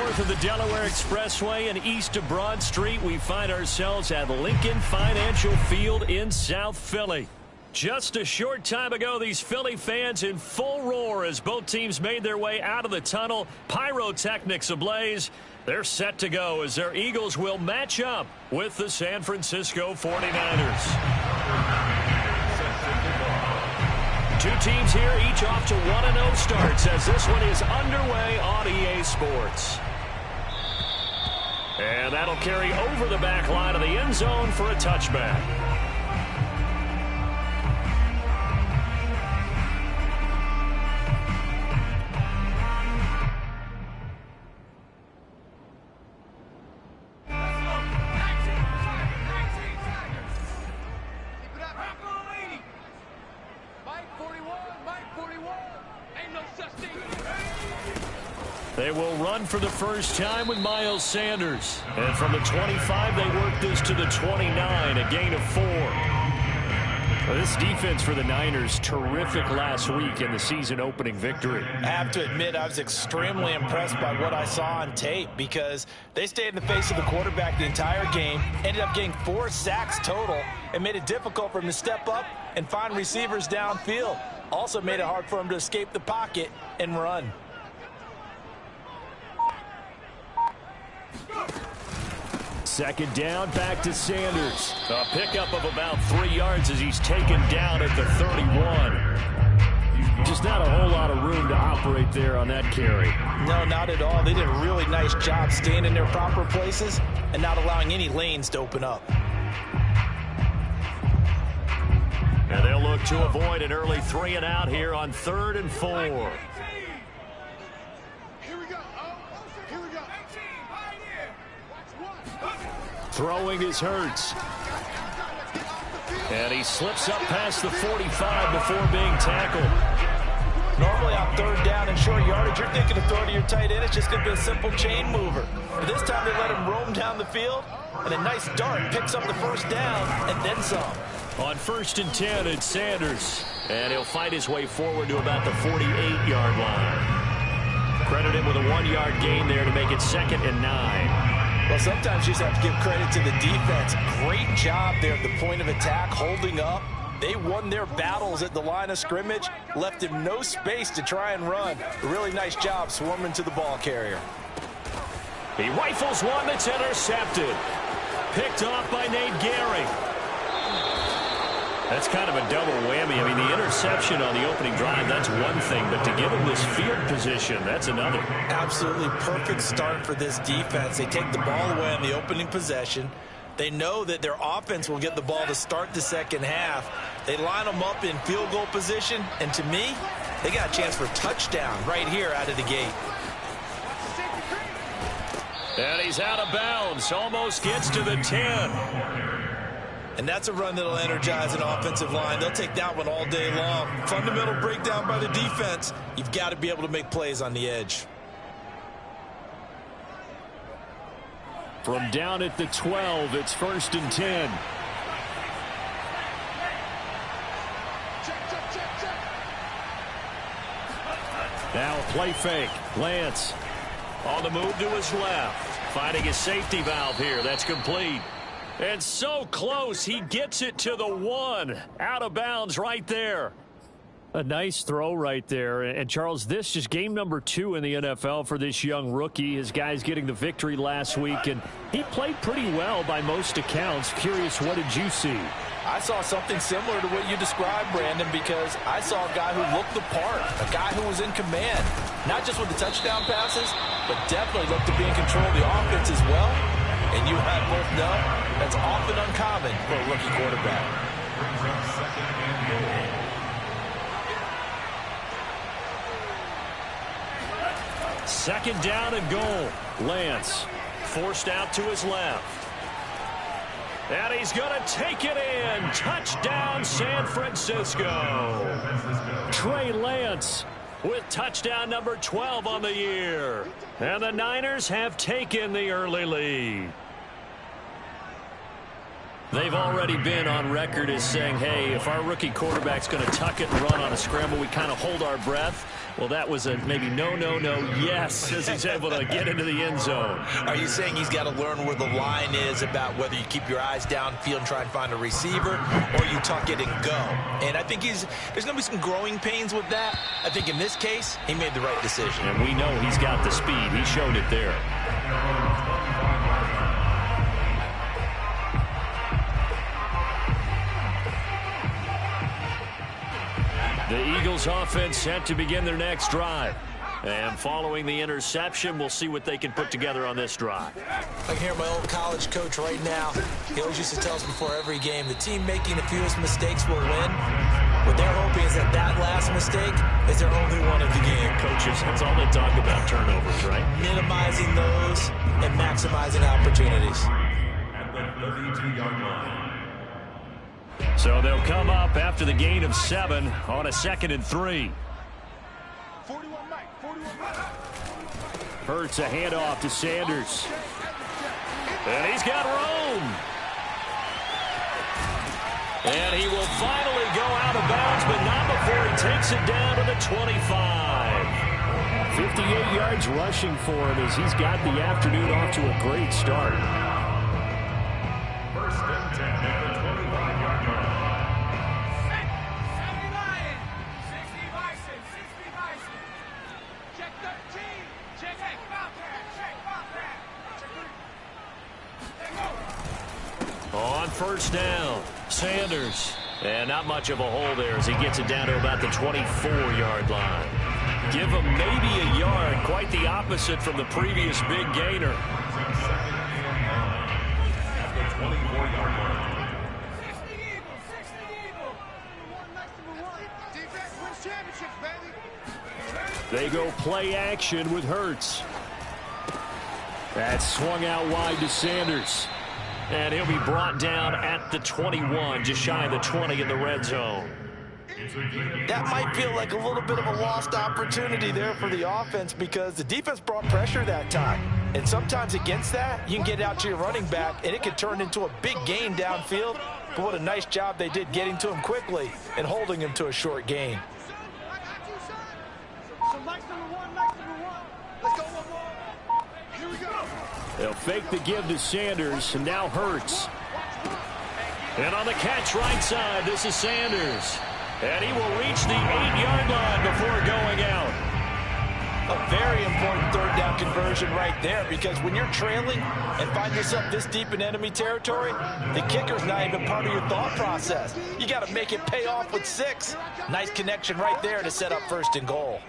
north of the Delaware Expressway and east of Broad Street, we find ourselves at Lincoln Financial Field in South Philly. Just a short time ago, these Philly fans in full roar as both teams made their way out of the tunnel. Pyrotechnics ablaze. They're set to go as their Eagles will match up with the San Francisco 49ers. Two teams here, each off to 1-0 starts as this one is underway on EA Sports. And that'll carry over the back line of the end zone for a touchback. They will run for the first time with Miles Sanders. And from the 25, they work this to the 29, a gain of 4. Well, this defense for the Niners, terrific last week in the season-opening victory. I have to admit, I was extremely impressed by what I saw on tape because they stayed in the face of the quarterback the entire game, ended up getting 4 sacks total, and made it difficult for him to step up and find receivers downfield. Also made it hard for him to escape the pocket and run. Second down, back to Sanders. A pickup of about 3 yards as he's taken down at the 31. Just not a whole lot of room to operate there on that carry. No, not at all. They did a really nice job staying in their proper places and not allowing any lanes to open up. And they'll look to avoid an early 3 and out here on 3rd and 4. Throwing is Hurts. And he slips up past the 45 before being tackled. Normally on 3rd down and short yardage, you're thinking of throwing to your tight end. It's just going to be a simple chain mover. But this time they let him roam down the field, and a nice dart picks up the first down and then some. On 1st and 10, it's Sanders. And he'll fight his way forward to about the 48-yard line. Credit him with a 1-yard gain there to make it 2nd and 9. Well, sometimes you just have to give credit to the defense. Great job there at the point of attack, holding up. They won their battles at the line of scrimmage, left him no space to try and run. A really nice job swarming to the ball carrier. He rifles one that's intercepted. Picked off by Nate Gehring. That's kind of a double whammy. I mean, the interception on the opening drive, that's one thing, but to give him this field position, that's another. Absolutely perfect start for this defense. They take the ball away on the opening possession. They know that their offense will get the ball to start the second half. They line them up in field goal position, and to me, they got a chance for a touchdown right here out of the gate. And he's out of bounds, almost gets to the 10. And that's a run that'll energize an offensive line. They'll take that one all day long. Fundamental breakdown by the defense. You've got to be able to make plays on the edge. From down at the 12, it's 1st and 10. Now a play fake. Lance on the move to his left. Finding his safety valve here. That's complete. And so close, he gets it to the 1. Out of bounds right there. A nice throw right there. And, Charles, this is game number 2 in the NFL for this young rookie. His guys getting the victory last week, and he played pretty well by most accounts. Curious, what did you see? I saw something similar to what you described, Brandon, because I saw a guy who looked the part, a guy who was in command, not just with the touchdown passes, but definitely looked to be in control of the offense as well. And you and I both know that's often uncommon for a rookie quarterback. Second down and goal. Lance forced out to his left. And he's going to take it in. Touchdown, San Francisco. Trey Lance with touchdown number 12 on the year. And the Niners have taken the early lead. They've already been on record as saying, hey, if our rookie quarterback's going to tuck it and run on a scramble, we kind of hold our breath. Well, that was a maybe no, yes, as he's able to get into the end zone. Are you saying he's got to learn where the line is about whether you keep your eyes downfield and try and find a receiver or you tuck it and go? And I think there's going to be some growing pains with that. I think in this case, he made the right decision. And we know he's got the speed. He showed it there. The Eagles offense set to begin their next drive. And following the interception, we'll see what they can put together on this drive. I can hear my old college coach right now. He always used to tell us before every game, the team making the fewest mistakes will win. What they're hoping is that last mistake is their only one of the game. Coaches, that's all they talk about, turnovers, right? Minimizing those and maximizing opportunities. At the 32-yard line. So they'll come up after the gain of 7 on a 2nd and 3. Hurts a handoff to Sanders. And he's got room. And he will finally go out of bounds, but not before he takes it down to the 25. 58 yards rushing for him as he's got the afternoon off to a great start. First and 10 at the 25-yard line. On first down, Sanders. And not much of a hole there as he gets it down to about the 24-yard line. Give him maybe a yard, quite the opposite from the previous big gainer. At the 24-yard line. They go play action with Hurts. That's swung out wide to Sanders. And he'll be brought down at the 21, just shy of the 20 in the red zone. That might feel like a little bit of a lost opportunity there for the offense because the defense brought pressure that time. And sometimes against that, you can get out to your running back, and it could turn into a big gain downfield. But what a nice job they did getting to him quickly and holding him to a short gain. They'll fake the give to Sanders, and now Hurts. And on the catch right side, this is Sanders. And he will reach the 8-yard line before going out. A very important third down conversion right there because when you're trailing and find yourself this deep in enemy territory, the kicker's not even part of your thought process. You got to make it pay off with 6. Nice connection right there to set up first and goal.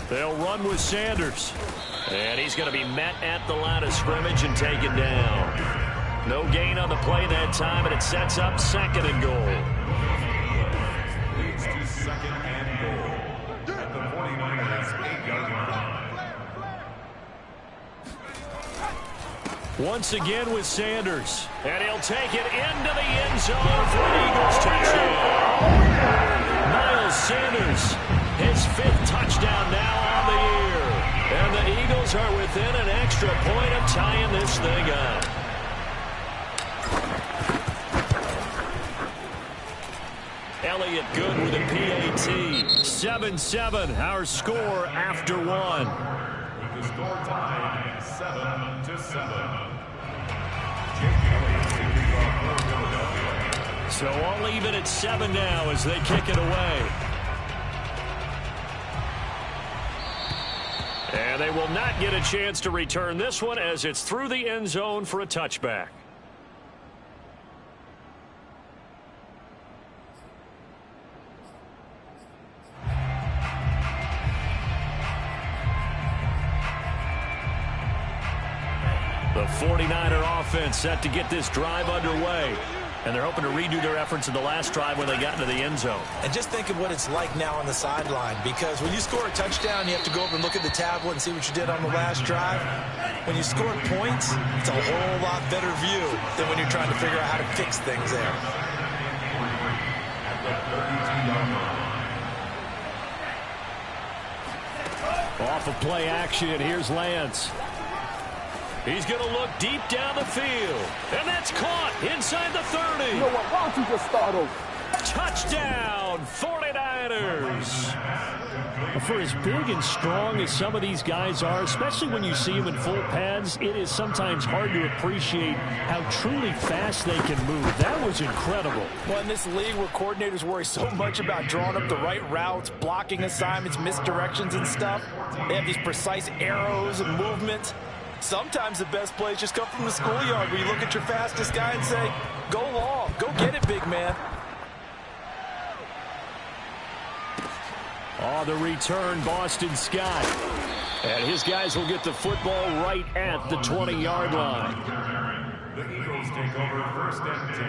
They'll run with Sanders. And he's going to be met at the line of scrimmage and taken down. No gain on the play that time, and it sets up 2nd and goal. Leads to 2nd and goal. At the 49ers 8-yard line. Once again with Sanders. And he'll take it into the end zone for an Eagles touchdown. Miles Sanders, his 5th touchdown now on the year. And the Eagles are within an extra point of tying this thing up. Elliott good with a PAT. 7-7, our score after 1. With the score tied 7-7. So I'll leave it at 7 now as they kick it away. And they will not get a chance to return this one as it's through the end zone for a touchback. The 49er offense set to get this drive underway. And they're hoping to redo their efforts in the last drive when they got into the end zone. And just think of what it's like now on the sideline, because when you score a touchdown, you have to go over and look at the tablet and see what you did on the last drive. When you score points, it's a whole lot better view than when you're trying to figure out how to fix things there. Off of play action, here's Lance. He's going to look deep down the field. And that's caught inside the 30. You know what? Why don't you just start over? touchdown, 49ers. For as big and strong as some of these guys are, especially when you see them in full pads, it is sometimes hard to appreciate how truly fast they can move. That was incredible. Well, in this league where coordinators worry so much about drawing up the right routes, blocking assignments, misdirections and stuff, they have these precise arrows and movements. Sometimes the best plays just come from the schoolyard where you look at your fastest guy and say, go long, go get it, big man. On the return, Boston Scott. And his guys will get the football right at the 20-yard line. The Eagles take over 1st and 10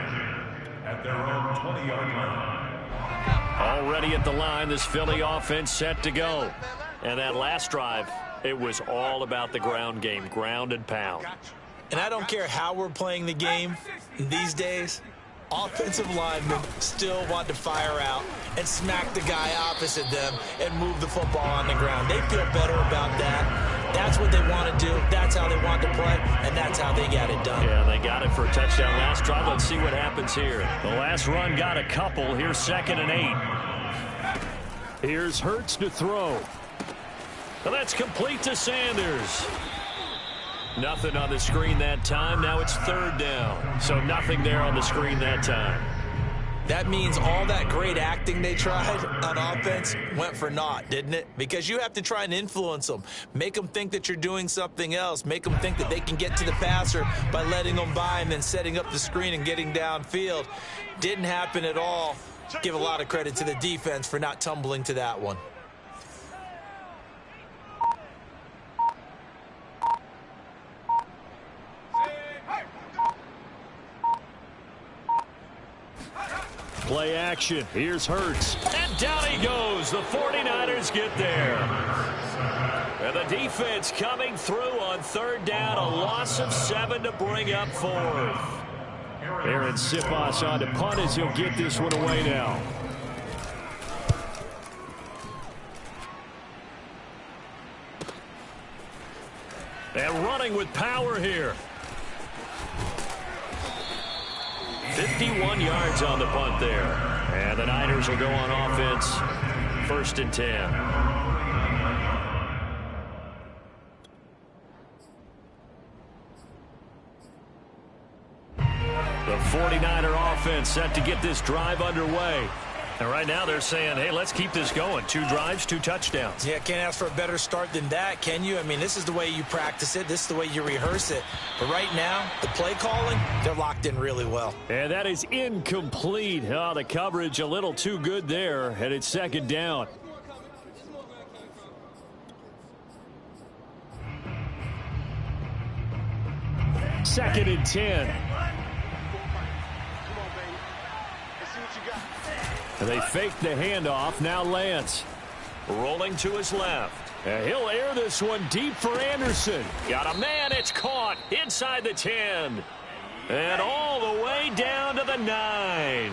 at their own 20-yard line. Already at the line, this Philly offense set to go. And that last drive, it was all about the ground game, ground and pound. And I don't care how we're playing the game these days, offensive linemen still want to fire out and smack the guy opposite them and move the football on the ground. They feel better about that. That's what they want to do. That's how they want to play, and that's how they got it done. Yeah, they got it for a touchdown last drive. Let's see what happens here. The last run got a couple. Here's 2nd and 8. Here's Hurts to throw. And that's complete to Sanders. Nothing on the screen that time. Now it's 3rd down. So nothing there on the screen that time. That means all that great acting they tried on offense went for naught, didn't it? Because you have to try and influence them. Make them think that you're doing something else. Make them think that they can get to the passer by letting them by and then setting up the screen and getting downfield. Didn't happen at all. Give a lot of credit to the defense for not tumbling to that one. Play action. Here's Hurts. And down he goes. The 49ers get there. And the defense coming through on 3rd down. A loss of 7 to bring up 4th. Aaron Siposs on to punt as he'll get this one away now. And running with power here. 51 yards on the punt there. And the Niners will go on offense. 1st and 10. The 49er offense set to get this drive underway. And right now they're saying, hey, let's keep this going. 2 drives, 2 touchdowns. Yeah, can't ask for a better start than that, can you? I mean, this is the way you practice it. This is the way you rehearse it. But right now, the play calling, they're locked in really well. And that is incomplete. Oh, the coverage a little too good there. And it's 2nd down. Second and 10. And they fake the handoff. Now Lance rolling to his left. And he'll air this one deep for Anderson. Got a man. It's caught inside the 10. And all the way down to the 9.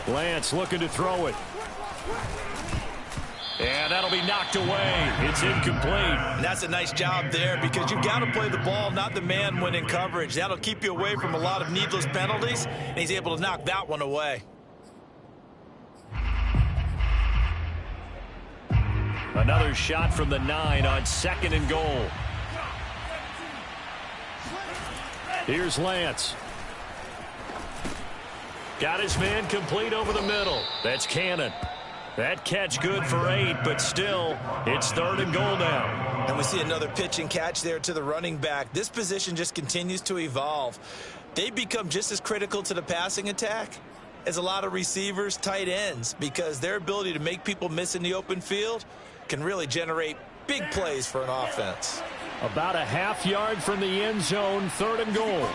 Lance looking to throw it. And that'll be knocked away. It's incomplete. And that's a nice job there because you've got to play the ball, not the man when in coverage. That'll keep you away from a lot of needless penalties, and he's able to knock that one away. Another shot from the 9 on 2nd and goal. Here's Lance. Got his man complete over the middle. That's Cannon. That catch good for 8, but still, it's 3rd and goal now. And we see another pitch and catch there to the running back. This position just continues to evolve. They become just as critical to the passing attack as a lot of receivers, tight ends, because their ability to make people miss in the open field can really generate big plays for an offense. About a half-yard from the end zone, 3rd and goal.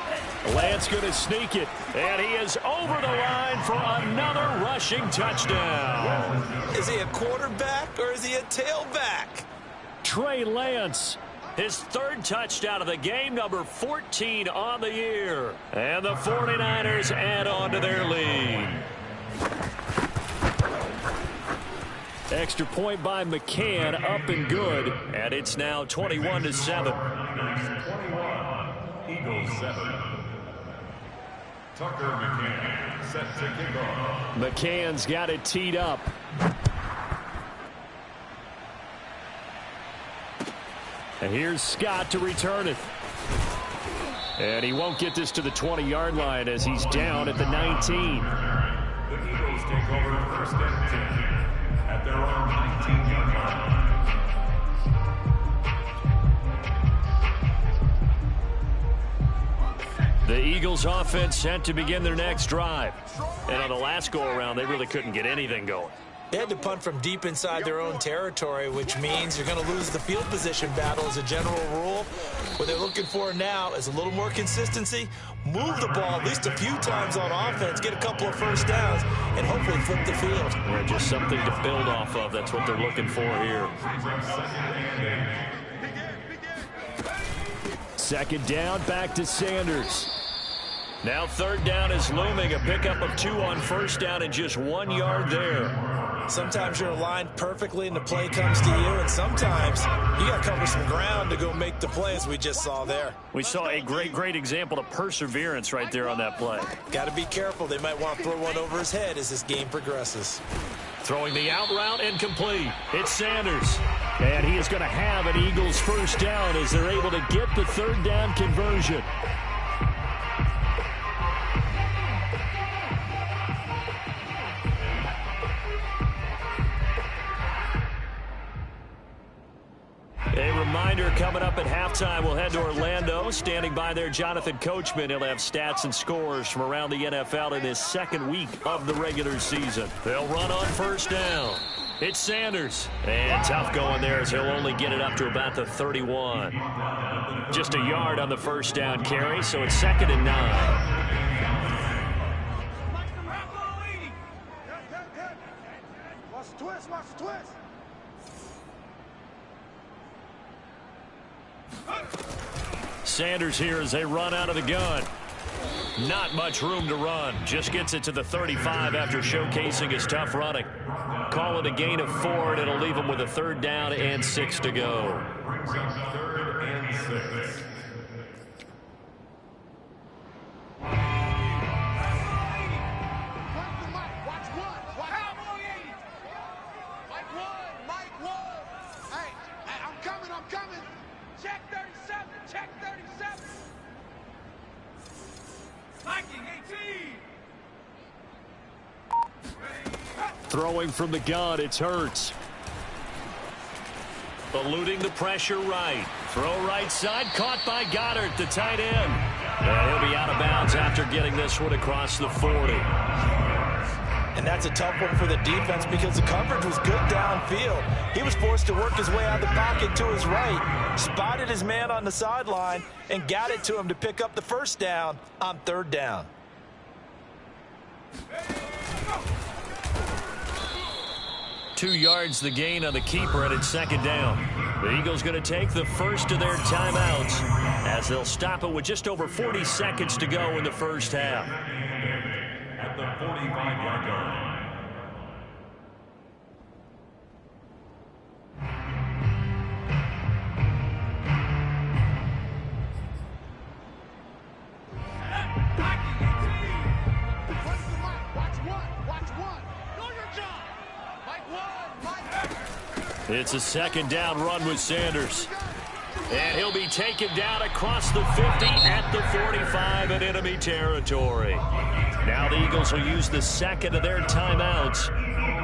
Lance going to sneak it, and he is over the line for another rushing touchdown. Is he a quarterback or is he a tailback? Trey Lance, his 3rd touchdown of the game, number 14 on the year. And the 49ers add on to their lead. Extra point by McCann, up and good, and it's now 21-7. 21, Eagles 7. Tucker McCann set to kick off. McCann's got it teed up. And here's Scott to return it. And he won't get this to the 20-yard line as he's down at the 19. The Eagles take over first and 10 at their own 19-yard line. The Eagles offense set to begin their next drive. And on the last go-around, they really couldn't get anything going. They had to punt from deep inside their own territory, which means you're going to lose the field position battle as a general rule. What they're looking for now is a little more consistency, move the ball at least a few times on offense, get a couple of first downs, and hopefully flip the field. Yeah, just something to build off of. That's what they're looking for here. Second down, back to Sanders. Now third down is looming. A pickup of 2 on first down and just 1 yard there. Sometimes you're aligned perfectly and the play comes to you, and sometimes you got to cover some ground to go make the play, as we just saw there. We saw a great example of perseverance right there on that play. Got to be careful. They might want to throw one over his head as this game progresses. Throwing the out route incomplete. It's Sanders. And he is going to have an Eagles first down as they're able to get the third down conversion. A reminder coming up at halftime, we'll head to Orlando. Standing by there, Jonathan Coachman. He'll have stats and scores from around the NFL in his second week of the regular season. They'll run on first down. It's Sanders. And tough going there as he'll only get it up to about the 31. Just a yard on the first down carry, so it's 2nd and 9. Sanders here as they run out of the gun. Not much room to run. Just gets it to the 35 after showcasing his tough running. Call it a gain of 4, and it'll leave him with a third down and 6 to go. Brings up 3rd and 6. Throwing from the gun, it's Hurts. Eluding the pressure right. Throw right side, caught by Goddard, the tight end. And he'll be out of bounds after getting this one across the 40. And that's a tough one for the defense because the coverage was good downfield. He was forced to work his way out of the pocket to his right, spotted his man on the sideline, and got it to him to pick up the first down on 3rd down. 2 yards the gain on the keeper, and it's 2nd down. The Eagles going to take the first of their timeouts as they'll stop it with just over 40 seconds to go in the first half. At the 45-yard line. It's a 2nd down run with Sanders. And he'll be taken down across the 50 at the 45 in enemy territory. Now the Eagles will use the 2nd of their timeouts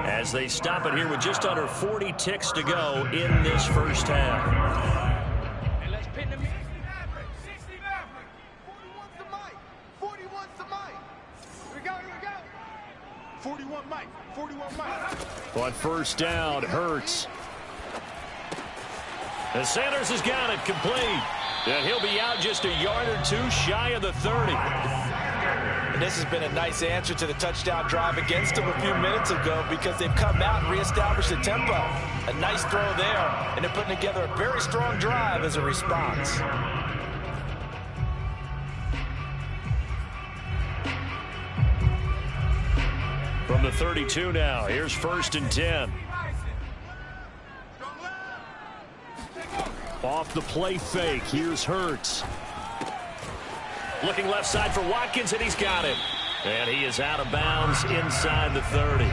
as they stop it here with just under 40 ticks to go in this first half. And let's pin them in. 60 Maverick. 41's the mic. 41's the mic. Here we go. 41 Mike. 41 Mike. On first down, Hurts. And Sanders has got it complete. And he'll be out just a yard or 2 shy of the 30. And this has been a nice answer to the touchdown drive against them a few minutes ago because they've come out and reestablished the tempo. A nice throw there, and they're putting together a very strong drive as a response. From the 32 now, here's 1st and 10. Off the play fake, here's Hurts. Looking left side for Watkins, and he's got him. And he is out of bounds inside the 30.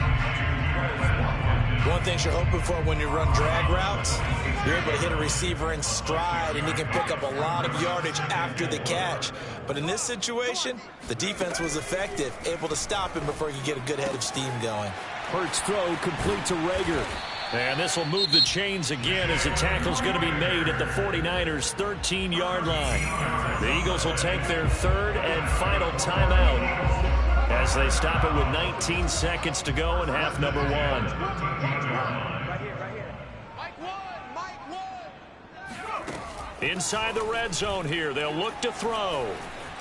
One thing you're hoping for when you run drag routes, you're able to hit a receiver in stride, and he can pick up a lot of yardage after the catch. But in this situation, the defense was effective, able to stop him before he could get a good head of steam going. Hurts throw complete to Reagor. And this will move the chains again as the tackle's going to be made at the 49ers' 13-yard line. The Eagles will take their third and final timeout as they stop it with 19 seconds to go in half number 1. Right here. Mike one. Inside the red zone here, they'll look to throw.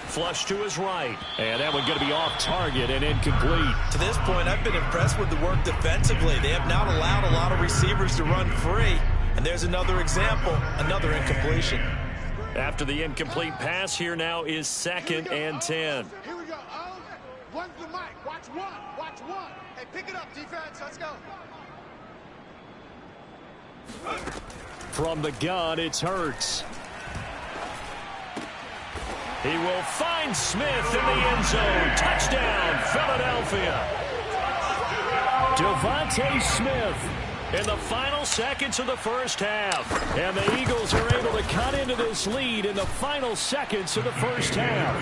Flush to his right. And that one going to be off target and incomplete. To this point, I've been impressed with the work defensively. They have not allowed a lot of receivers to run free. And there's another example, another incompletion. After the incomplete pass, here now is 2nd and 10. Here we go. One's the mic. Watch one. Hey, pick it up, defense. Let's go. From the gun, it's Hurts. He will find Smith in the end zone. Touchdown, Philadelphia. Devontae Smith in the final seconds of the first half. And the Eagles are able to cut into this lead in the final seconds of the first half.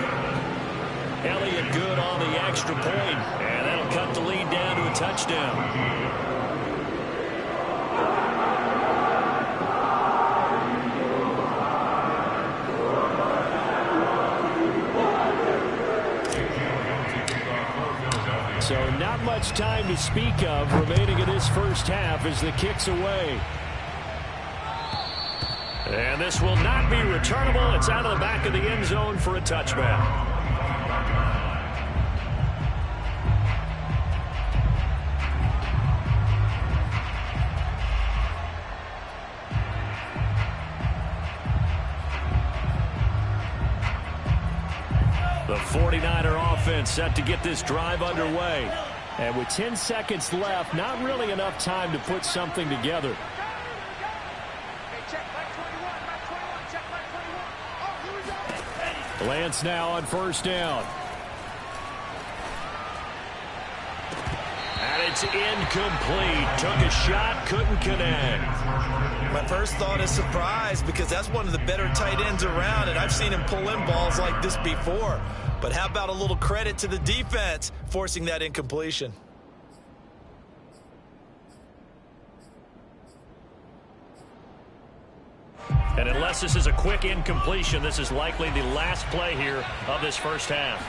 Elliott good on the extra point, and that'll cut the lead down to a touchdown. So not much time to speak of remaining in this first half as the kick's away. And this will not be returnable. It's out of the back of the end zone for a touchback. The 49er offense set to get this drive underway. And with 10 seconds left, not really enough time to put something together. Lance now on first down. And it's incomplete. Took a shot, couldn't connect. My first thought is surprise because that's one of the better tight ends around, and I've seen him pull in balls like this before. But how about a little credit to the defense forcing that incompletion? And unless this is a quick incompletion, this is likely the last play here of this first half.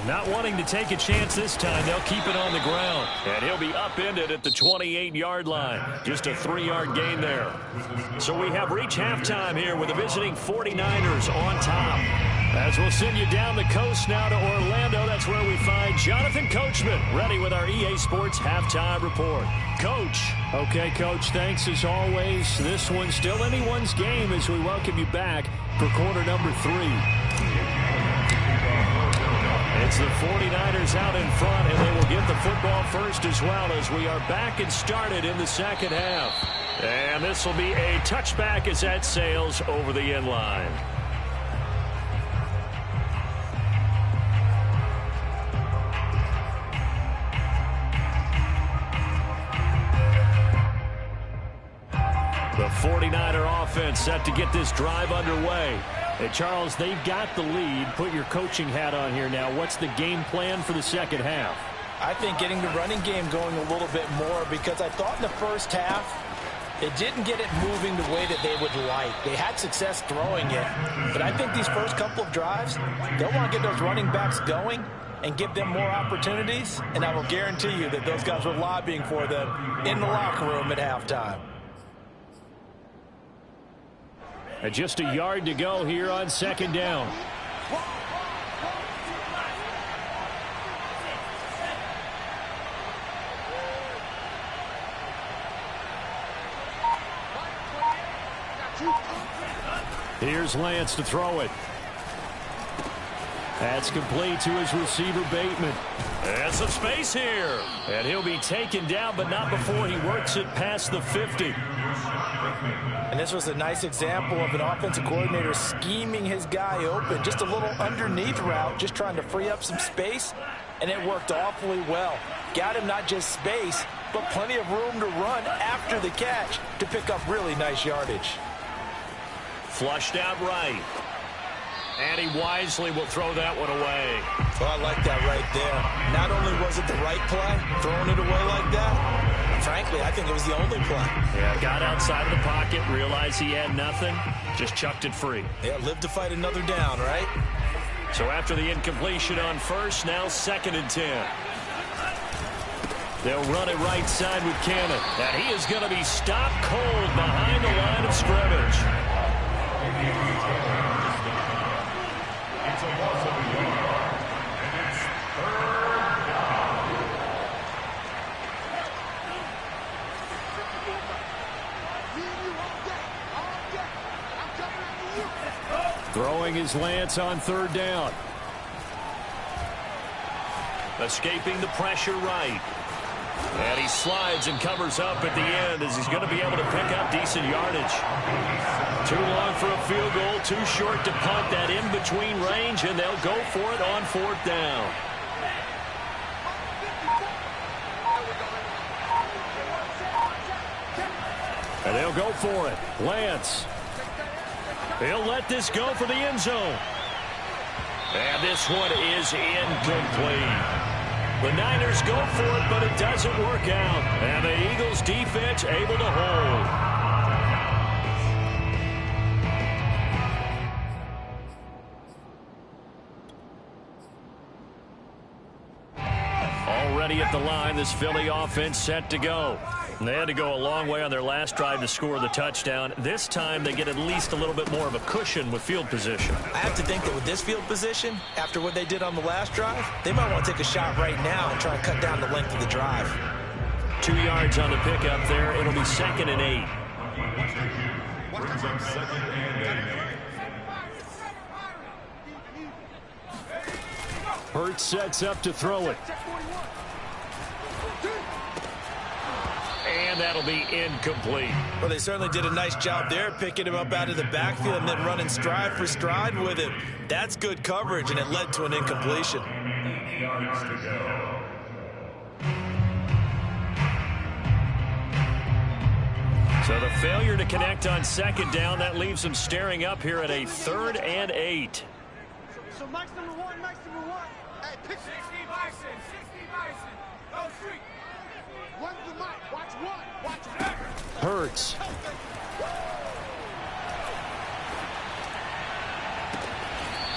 Not wanting to take a chance this time, they'll keep it on the ground. And he'll be upended at the 28-yard line. Just a 3-yard gain there. So we have reached halftime here with the visiting 49ers on top. As we'll send you down the coast now to Orlando, that's where we find Jonathan Coachman, ready with our EA Sports Halftime Report. Coach. Okay, Coach, thanks as always. This one's still anyone's game as we welcome you back for quarter number 3. It's the 49ers out in front, and they will get the football first as well as we are back and started in the second half. And this will be a touchback as that sails over the end line. The 49er offense set to get this drive underway. Hey, Charles, they've got the lead. Put your coaching hat on here now. What's the game plan for the second half? I think getting the running game going a little bit more because I thought in the first half it didn't get it moving the way that they would like. They had success throwing it, but I think these first couple of drives, they'll want to get those running backs going and give them more opportunities, and I will guarantee you that those guys were lobbying for them in the locker room at halftime. And just a yard to go here on second down. Here's Lance to throw it. That's complete to his receiver, Bateman. And some space here. And he'll be taken down, but not before he works it past the 50. And this was a nice example of an offensive coordinator scheming his guy open. Just a little underneath route, just trying to free up some space, and it worked awfully well. Got him not just space, but plenty of room to run after the catch to pick up really nice yardage. Flushed out right. And he wisely will throw that one away. Well, I like that right there. Not only was it the right play, throwing it away like that, frankly, I think it was the only play. Yeah, got outside of the pocket, realized he had nothing, just chucked it free. Yeah, live to fight another down, right? So after the incompletion on first, now 2nd and 10. They'll run it right side with Cannon. And he is going to be stopped cold behind the line of scrimmage. It's a loss of a yard, and it's 3rd down. Throwing his Lance on 3rd down. Escaping the pressure right. And he slides and covers up at the end as he's going to be able to pick up decent yardage. Too long for a field goal, too short to punt that in-between range, and they'll go for it on 4th down. And they'll go for it. Lance. He'll let this go for the end zone. And this one is incomplete. The Niners go for it, but it doesn't work out. And the Eagles defense able to hold. Already at the line, this Philly offense set to go. And they had to go a long way on their last drive to score the touchdown. This time they get at least a little bit more of a cushion with field position. I have to think that with this field position, after what they did on the last drive, they might want to take a shot right now and try and cut down the length of the drive. 2 yards on the pickup there. It'll be 2nd and 8. Brings up 2nd and 8. Hurts sets up to throw it. And that'll be incomplete. Well, they certainly did a nice job there, picking him up out of the backfield and then running stride for stride with him. That's good coverage, and it led to an incompletion. 8 yards to go. So the failure to connect on 2nd down, that leaves them staring up here at a 3rd and 8. So Mike's number one. Hey, pick 60 Bison. Go street. One's the mic. Watch one. Watch it. Hurts.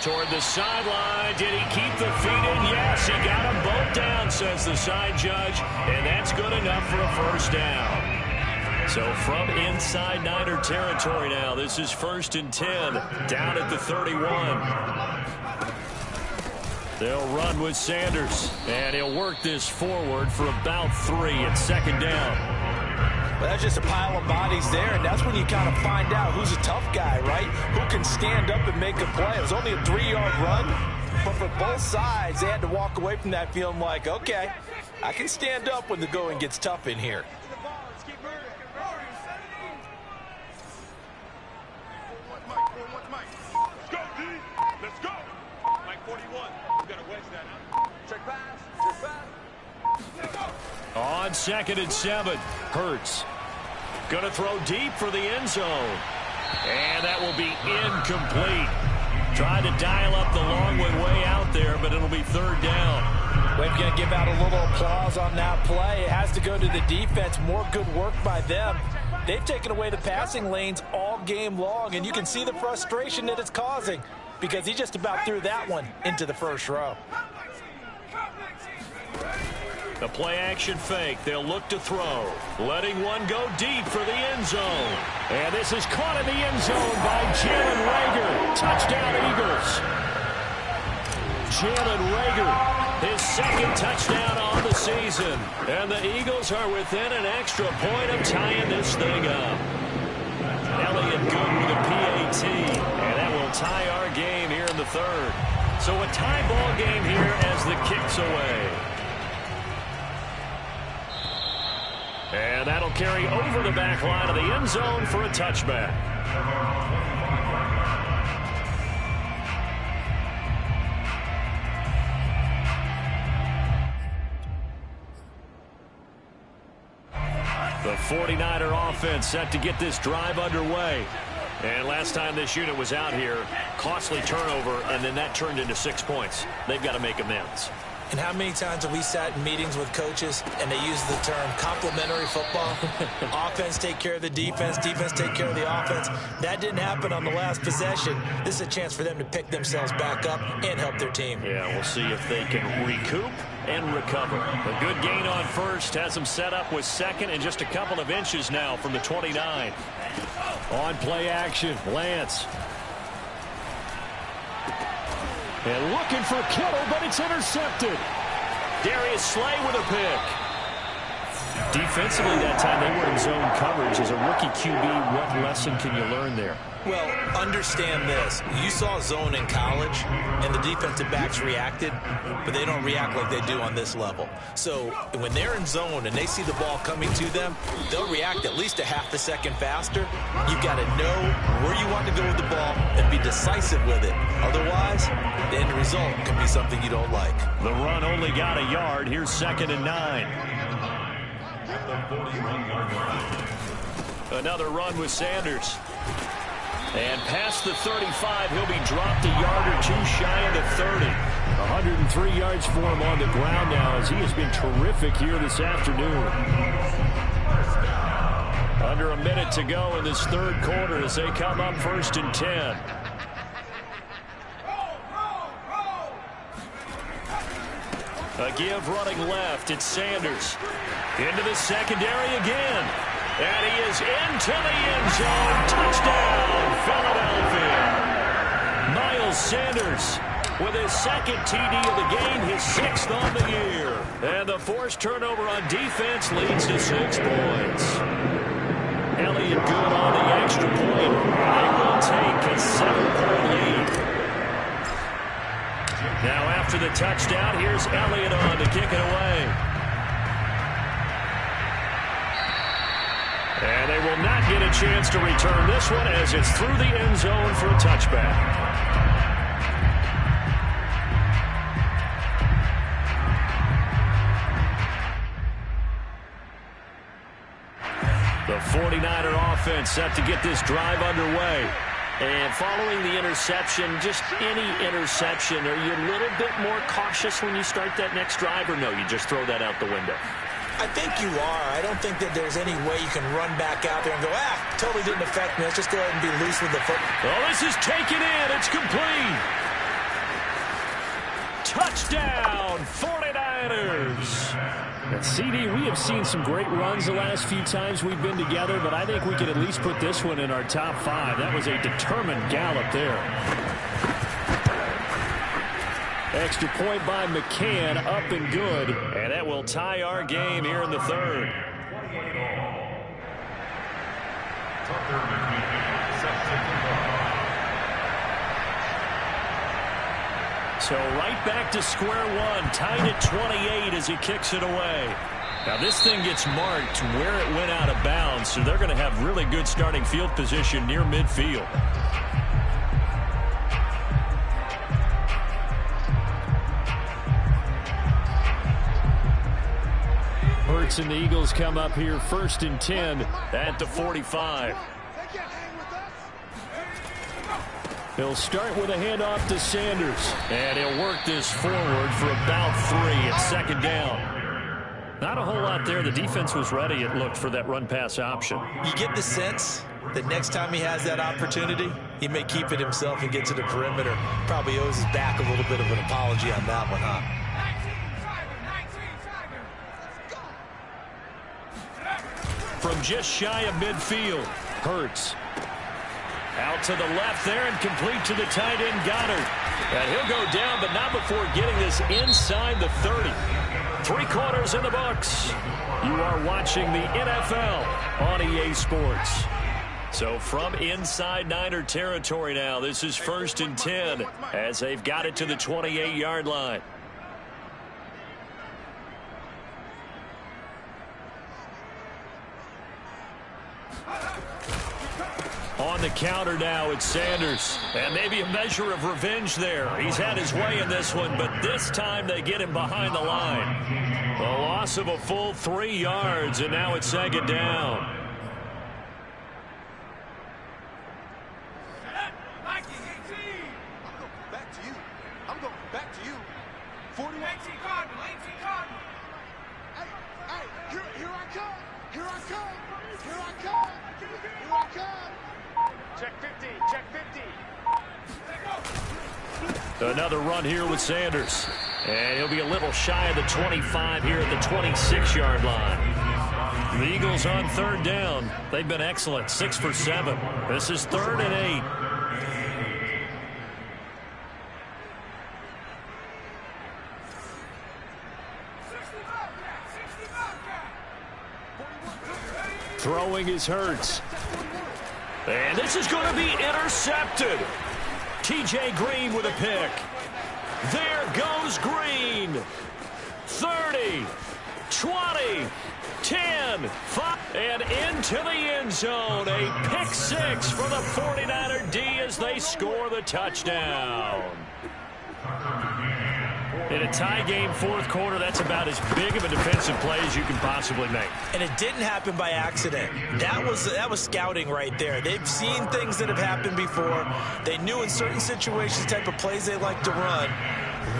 Toward the sideline. Did he keep the feet in? Yes, he got them both down, says the side judge. And that's good enough for a 1st down. So from inside Niner territory now, this is 1st and 10, down at the 31. They'll run with Sanders, and he'll work this forward for about 3 at 2nd down. Well, that's just a pile of bodies there, and that's when you kind of find out who's a tough guy, right? Who can stand up and make a play. It was only a 3-yard run, but for both sides, they had to walk away from that feeling like, okay, I can stand up when the going gets tough in here. Let's go. Mike 41. You got to wedge that, huh? Check pass. On 2nd and 7, Hurts. Going to throw deep for the end zone. And that will be incomplete. Tried to dial up the long one way out there, but it'll be 3rd down. We're going to give out a little applause on that play. It has to go to the defense. More good work by them. They've taken away the passing lanes all game long, and you can see the frustration that it's causing because he just about threw that one into the 1st row. The play-action fake. They'll look to throw. Letting one go deep for the end zone. And this is caught in the end zone by Jalen Reagor. Touchdown, Eagles. Jalen Reagor, his 2nd touchdown on the season. And the Eagles are within an extra point of tying this thing up. Elliott good with a PAT. And that will tie our game here in the 3rd. So a tie ball game here as the kick's away. And that'll carry over the back line of the end zone for a touchback. The 49er offense set to get this drive underway. And last time this unit was out here, costly turnover, and then that turned into 6 points. They've got to make amends. And how many times have we sat in meetings with coaches and they use the term complementary football? Offense take care of the defense, defense take care of the offense. That didn't happen on the last possession. This is a chance for them to pick themselves back up and help their team. Yeah, we'll see if they can recoup and recover. A good gain on first has them set up with second and just a couple of inches now from the 29. On play action, Lance. And looking for Kittle, but it's intercepted. Darius Slay with a pick. Defensively that time they were in zone coverage. As a rookie QB, what lesson can you learn there? Well, understand this. You saw zone in college, and the defensive backs reacted, but they don't react like they do on this level. So when they're in zone and they see the ball coming to them, they'll react at least a half a second faster. You've got to know where you want to go with the ball and be decisive with it. Otherwise, the end result can be something you don't like. The run only got a yard. Here's 2nd and 9. Another run with Sanders. And past the 35, he'll be dropped a yard or two shy of the 30. 103 yards for him on the ground now as he has been terrific here this afternoon. Under a minute to go in this third quarter as they come up 1st and 10. A give running left. It's Sanders. Into the secondary again. And he is into the end zone. Touchdown, Philadelphia. Miles Sanders with his 2nd TD of the game, his 6th on the year. And the forced turnover on defense leads to 6 points. Elliott good on the extra point. They will take a 7-point lead. Now after the touchdown, here's Elliott on to kick it away. And they will not get a chance to return this one as it's through the end zone for a touchback. The 49er offense set to get this drive underway. And following the interception, just any interception, are you a little bit more cautious when you start that next drive, or no, you just throw that out the window? I think you are. I don't think that there's any way you can run back out there and go, totally didn't affect me. Let's just go ahead and be loose with the football. Oh, this is taken in. It's complete. Touchdown, 49ers. At CD, we have seen some great runs the last few times we've been together, but I think we could at least put this one in our top 5. That was a determined gallop there. Extra point by McCann, up and good. And that will tie our game here in the third. So right back to square one, tied at 28 as he kicks it away. Now this thing gets marked where it went out of bounds, so they're going to have really good starting field position near midfield. Hurts and the Eagles come up here 1st and 10 at the 45. He'll start with a handoff to Sanders. And he'll work this forward for about 3 at 2nd down. Not a whole lot there. The defense was ready, it looked, for that run-pass option. You get the sense that next time he has that opportunity, he may keep it himself and get to the perimeter. Probably owes his back a little bit of an apology on that one, huh? From just shy of midfield, Hurts. Out to the left there and complete to the tight end, Goddard. And he'll go down, but not before getting this inside the 30. 3 quarters in the books. You are watching the NFL on EA Sports. So from inside Niner territory now, this is 1st and 10 as they've got it to the 28-yard line. On the counter now, it's Sanders. And maybe a measure of revenge there. He's had his way in this one, but this time they get him behind the line. A loss of a full 3 yards, and now it's 2nd down. I'm going back to you. 41. 18 Cardinal. Hey, here I come. Here I come. Here I come. Here I come. Check 50. Check 50. Another run here with Sanders. And he'll be a little shy of the 25 here at the 26-yard line. The Eagles on 3rd down. They've been excellent. 6 for 7. This is 3rd and 8. Throwing is Hurts. And this is going to be intercepted. T.J. Green with a pick. There goes Green. 30, 20, 10, 5, and into the end zone. A pick 6 for the 49er D as they score the touchdown. In a tie game, 4th quarter, that's about as big of a defensive play as you can possibly make. And it didn't happen by accident. That was scouting right there. They've seen things that have happened before. They knew in certain situations the type of plays they like to run,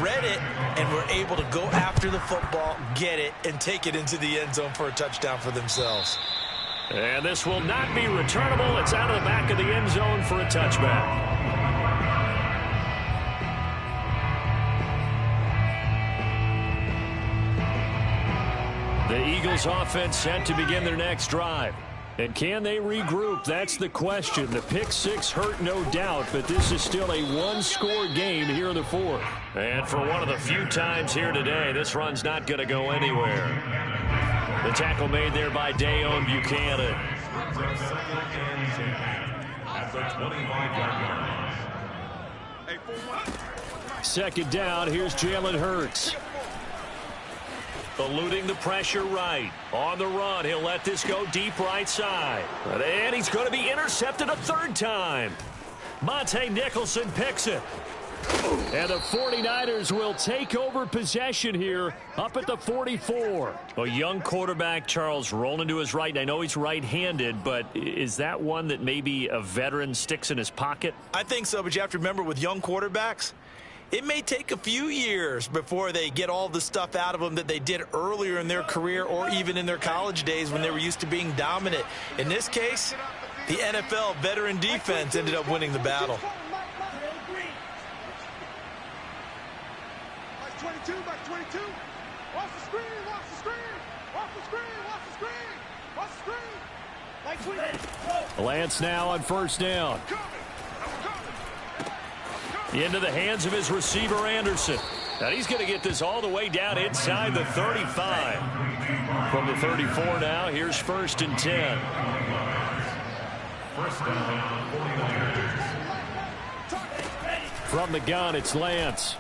read it, and were able to go after the football, get it, and take it into the end zone for a touchdown for themselves. And this will not be returnable. It's out of the back of the end zone for a touchback. The Eagles offense set to begin their next drive. And can they regroup? That's the question. The pick 6 hurt, no doubt, but this is still a one-score game here in the 4th. And for one of the few times here today, this run's not going to go anywhere. The tackle made there by Dayon Buchanan. At the 25-yard line. 2nd down, here's Jalen Hurts. Eluding the pressure right. On the run, he'll let this go deep right side. And he's going to be intercepted a 3rd time. Monte Nicholson picks it. And the 49ers will take over possession here up at the 44. A young quarterback, Charles, rolling to his right. I know he's right-handed, but is that one that maybe a veteran sticks in his pocket? I think so, but you have to remember with young quarterbacks, it may take a few years before they get all the stuff out of them that they did earlier in their career or even in their college days when they were used to being dominant. In this case, the NFL veteran defense ended up winning the battle. Like 22, like 22. Watch the screen, watch the screen. Watch the screen, watch the screen. Watch the screen. Like 22. Lance now on 1st down. Into the hands of his receiver, Anderson. And he's going to get this all the way down inside the 35. From the 34 now, here's 1st and 10. From the gun, it's Lance.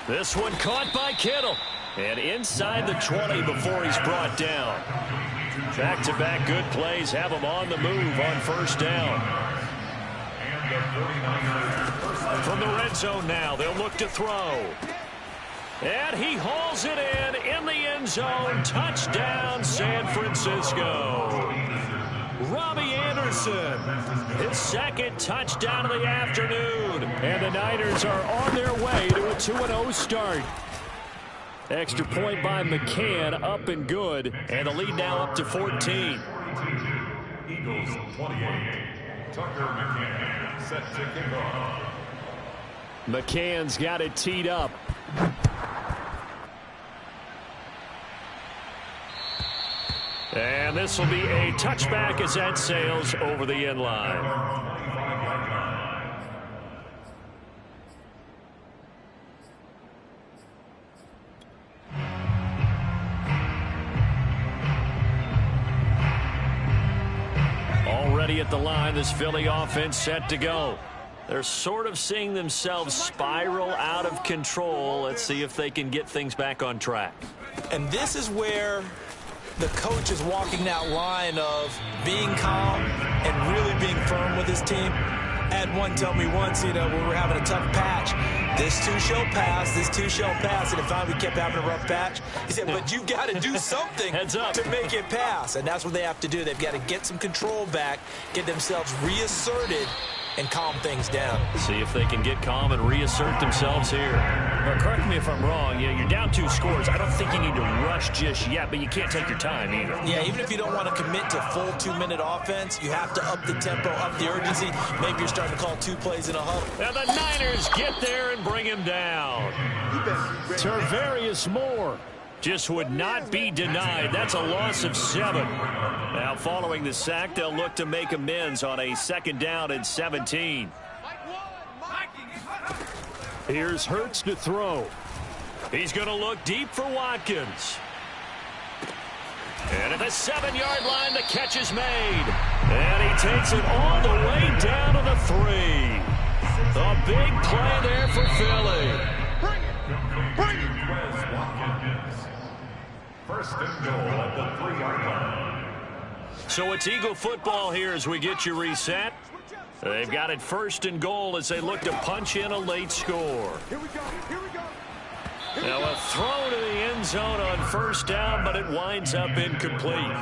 This one caught by Kittle. And inside the 20 before he's brought down. Back-to-back good plays have him on the move on 1st down. From the red zone now, they'll look to throw. And he hauls it in the end zone. Touchdown, San Francisco. Robbie Anderson, his 2nd touchdown of the afternoon. And the Niners are on their way to a 2-0 start. Extra point by McCann, up and good. And the lead now up to 14. Eagles 28. Tucker McCann set to kick off. McCann's got it teed up. And this will be a touchback as that sails over the end line. Already at at the line. This Philly offense set to go. They're sort of seeing themselves spiral out of control. Let's see if they can get things back on track. And this is where the coach is walking that line of being calm and really being firm with his team. I had one tell me once, when we were having a tough patch, this too shall pass, this too shall pass. And if finally we kept having a rough patch, he said, but you've got to do something to make it pass. And that's what they have to do. They've got to get some control back, get themselves reasserted, and calm things down. See if they can get calm and reassert themselves here. Well, correct me if I'm wrong. You're down 2 scores. I don't think you need to rush just yet, but you can't take your time either. Yeah, even if you don't want to commit to full 2-minute offense, you have to up the tempo, up the urgency. Maybe you're starting to call 2 plays in a huddle. And the Niners get there and bring him down. Tarvarius Moore just would not be denied. That's a loss of 7. Now, following the sack, they'll look to make amends on a 2nd down and 17. Here's Hurts to throw. He's going to look deep for Watkins. And at the 7-yard line, the catch is made. And he takes it all the way down to the 3. A big play there for Philly. Bring it. First and goal at the 3-yard line. So it's Eagle football here as we get you reset. They've got it 1st and goal as they look to punch in a late score. Here we go. Here we go. Now a throw to the end zone on 1st down, but it winds up incomplete.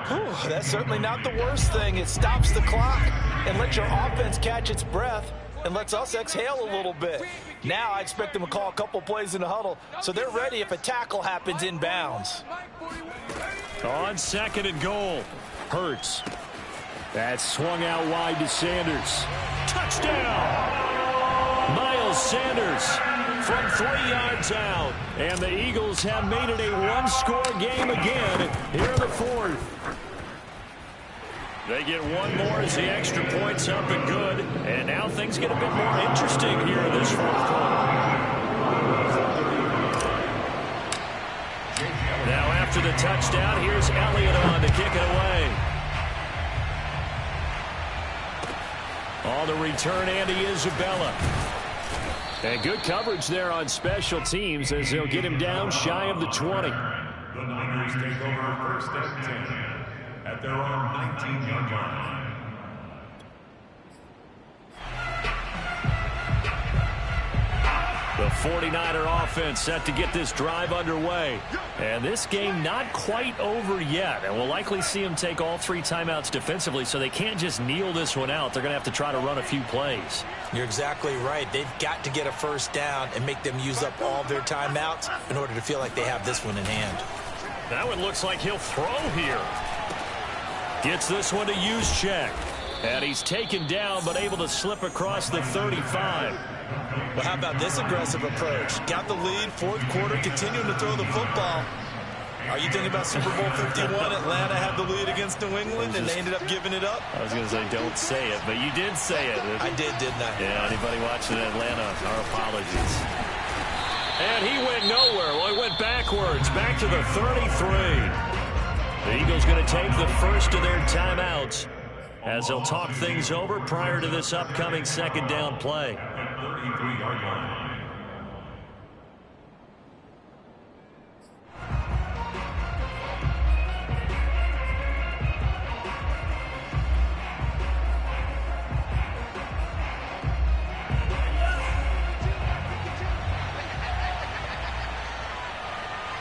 Whew, that's certainly not the worst thing. It stops the clock and lets your offense catch its breath and lets us exhale a little bit. Now I expect them to call a couple plays in the huddle so they're ready if a tackle happens inbounds. On 2nd and goal, Hurts. That swung out wide to Sanders. Touchdown! Miles Sanders from 3 yards out. And the Eagles have made it a 1-score game again here in the 4th. They get one more as the extra point's up and good. And now things get a bit more interesting here in this 4th quarter. Now after the touchdown, here's Elliott on to kick it away. On the return, Andy Isabella. And good coverage there on special teams as they'll get him down shy of the 20. The Niners take over 1st and 10 at their own 19-yard line. The 49er offense set to get this drive underway. And this game not quite over yet. And we'll likely see them take all 3 timeouts defensively, so they can't just kneel this one out. They're going to have to try to run a few plays. You're exactly right. They've got to get a 1st down and make them use up all their timeouts in order to feel like they have this one in hand. That one looks like he'll throw here. Gets this one to Juszczyk. And he's taken down but able to slip across the 35. Well, how about this aggressive approach? Got the lead, 4th quarter, continuing to throw the football. Are you thinking about Super Bowl 51? Atlanta had the lead against New England, and they ended up giving it up? I was going to say, don't say it, but you did say it. I did, didn't I? Yeah, anybody watching Atlanta, our apologies. And he went nowhere. Well, he went backwards, back to the 33. The Eagles going to take the first of their timeouts as they'll talk things over prior to this upcoming 2nd down play. 33-yard line.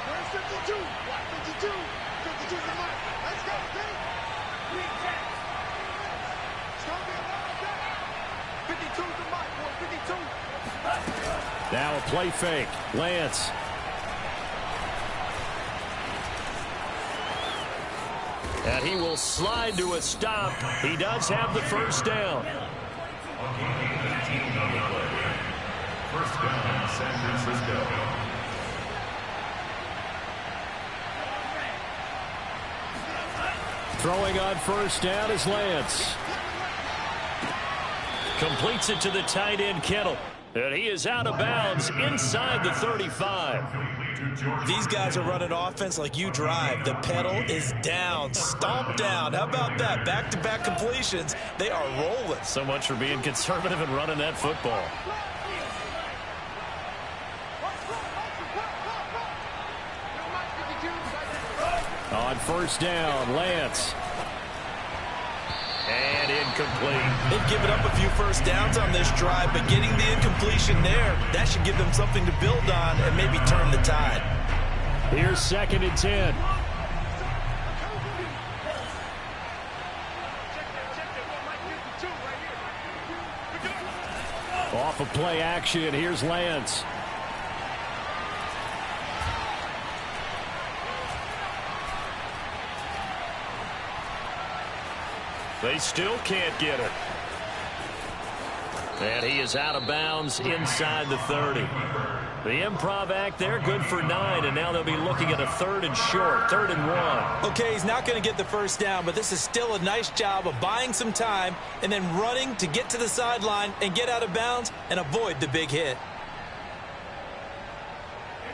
Where's 52? 52. 52's the mark. Let's go, Kenny. It's going to be a lot of that. 52's the mark, boy. 52. Now a play fake. Lance. And he will slide to a stop. He does have the 1st down. 1st down, San Francisco. Throwing on 1st down is Lance. Completes it to the tight end, Kittle. And he is out of bounds inside the 35. These guys are running offense like you drive. The pedal is down, stomped down. How about that? Back-to-back completions. They are rolling. So much for being conservative and running that football. On first down, Lance. And incomplete. They've given up a few first downs on this drive, but getting the incompletion there, that should give them something to build on and maybe turn the tide. Here's 2nd and 10. Off of play action, here's Lance. They still can't get it. And he is out of bounds inside the 30. The improv act there, good for 9, and now they'll be looking at a 3rd and short, 3rd and 1. Okay, he's not going to get the first down, but this is still a nice job of buying some time and then running to get to the sideline and get out of bounds and avoid the big hit.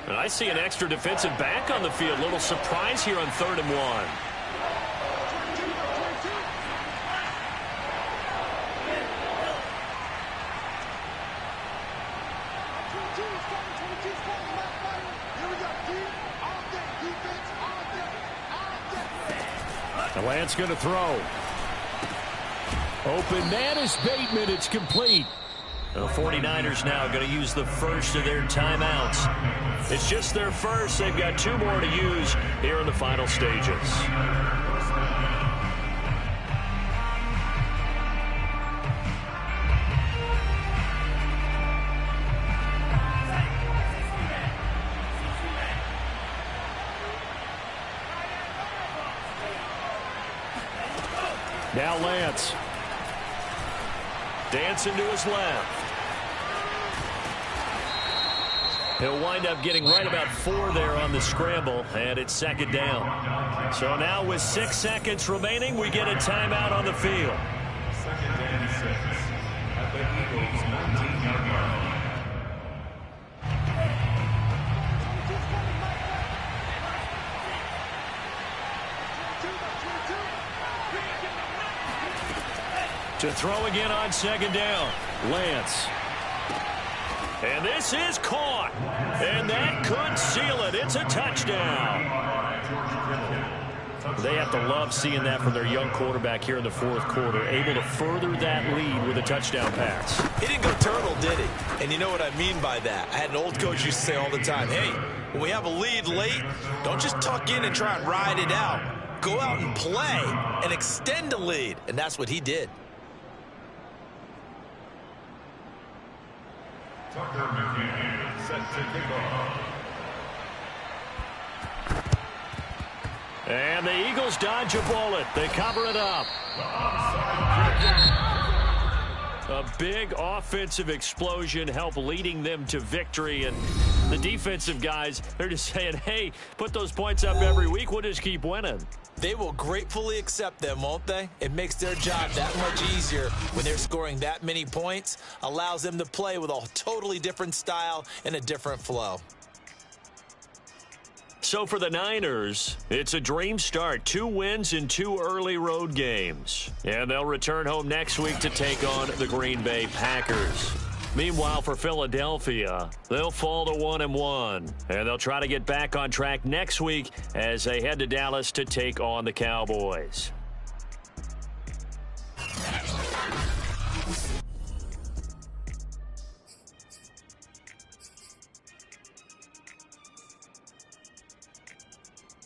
And I see an extra defensive back on the field. Little surprise here on 3rd and 1. Lance going to throw. Open man is Bateman. It's complete. The 49ers now going to use the first of their timeouts. It's just their first. They've got 2 more to use here in the final stages. Now Lance. Dancing to his left. He'll wind up getting right about 4 there on the scramble, and it's 2nd down. So now with 6 seconds remaining, we get a timeout on the field. 2nd and 6 at the Eagles' 19-yard line. To throw again on 2nd down. Lance. And this is caught. And that could seal it. It's a touchdown. They have to love seeing that from their young quarterback here in the 4th quarter. Able to further that lead with a touchdown pass. He didn't go turtle, did he? And you know what I mean by that. I had an old coach used to say all the time, hey, when we have a lead late, don't just tuck in and try and ride it out. Go out and play and extend the lead. And that's what he did. Tucker McKinnon set to kick off. And the Eagles dodge a bullet. They cover it up. A big offensive explosion helped leading them to victory. And the defensive guys, they're just saying, hey, put those points up every week. We'll just keep winning. They will gratefully accept them, won't they? It makes their job that much easier when they're scoring that many points. Allows them to play with a totally different style and a different flow. So for the Niners, it's a dream start. 2 wins in 2 early road games. And they'll return home next week to take on the Green Bay Packers. Meanwhile, for Philadelphia, they'll fall to 1-1. And they'll try to get back on track next week as they head to Dallas to take on the Cowboys.